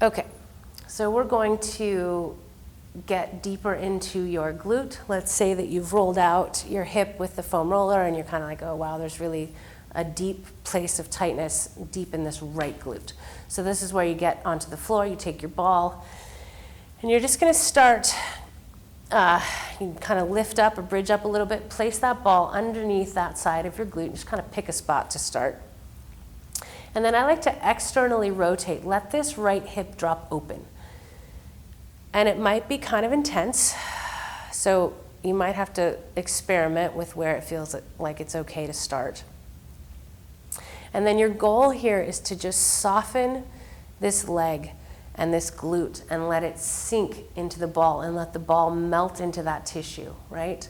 Okay, so we're going to get deeper into your glute. Let's say that you've rolled out your hip with the foam roller and you're kind of like, oh wow, there's really a deep place of tightness deep in this right glute. So this is where you get onto the floor, you take your ball, and you're just going to start, you kind of lift up or bridge up a little bit, place that ball underneath that side of your glute, and just kind of pick a spot to start. And then I like to externally rotate. Let this right hip drop open. And it might be kind of intense, so you might have to experiment with where it feels like it's okay to start. And then your goal here is to just soften this leg and this glute and let it sink into the ball and let the ball melt into that tissue, right?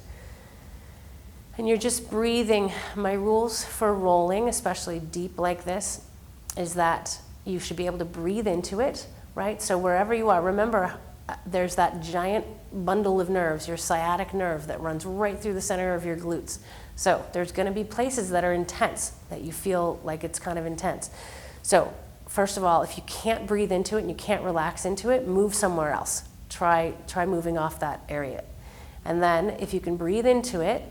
And you're just breathing. My rules for rolling, especially deep like this, is that you should be able to breathe into it, right? So wherever you are, remember, there's that giant bundle of nerves, your sciatic nerve that runs right through the center of your glutes. So there's going to be places that are intense, that you feel like it's kind of intense. So first of all, if you can't breathe into it and you can't relax into it, move somewhere else. Try moving off that area. And then if you can breathe into it,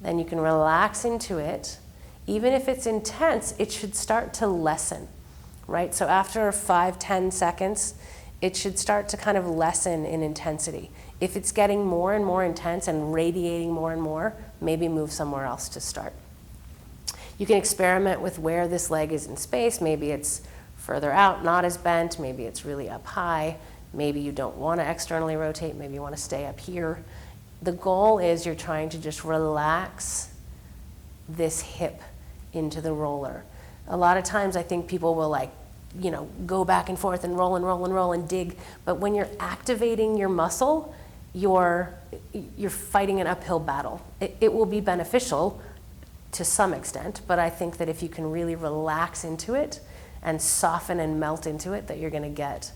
then you can relax into it. Even if it's intense, it should start to lessen, right? So after 5-10 seconds, it should start to kind of lessen in intensity. If it's getting more and more intense and radiating more and more, maybe move somewhere else to start. You can experiment with where this leg is in space. Maybe it's further out, not as bent. Maybe it's really up high. Maybe you don't want to externally rotate. Maybe you want to stay up here. The goal is you're trying to just relax this hip into the roller. A lot of times I think people will go back and forth and roll and roll and roll and dig. But when you're activating your muscle, you're fighting an uphill battle. It will be beneficial to some extent, but I think that if you can really relax into it and soften and melt into it, that you're going to get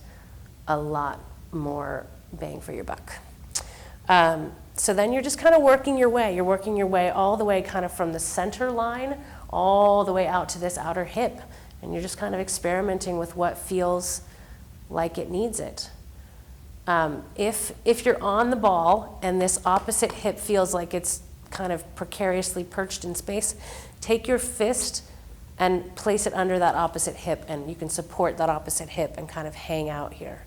a lot more bang for your buck. So then you're just kind of working your way. You're working your way all the way kind of from the center line all the way out to this outer hip. And you're just kind of experimenting with what feels like it needs it. If you're on the ball and this opposite hip feels like it's kind of precariously perched in space, take your fist and place it under that opposite hip, and you can support that opposite hip and kind of hang out here.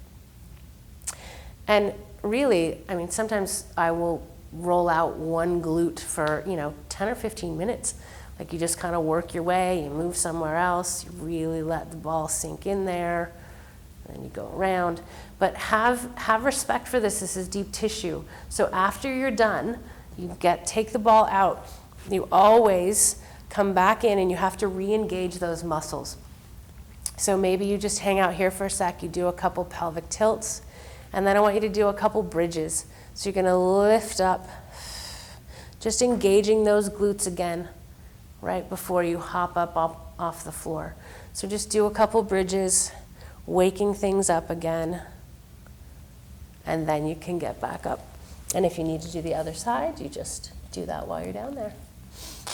And really, I mean, sometimes I will roll out one glute for 10 or 15 minutes. Like you just kind of work your way, you move somewhere else, you really let the ball sink in there, and then you go around. But have respect for this. This is deep tissue. So after you're done, take the ball out. You always come back in and you have to re-engage those muscles. So maybe you just hang out here for a sec, you do a couple pelvic tilts, and then I want you to do a couple bridges. So you're going to lift up, just engaging those glutes again, right before you hop up off the floor. So just do a couple bridges, waking things up again, and then you can get back up. And if you need to do the other side, you just do that while you're down there.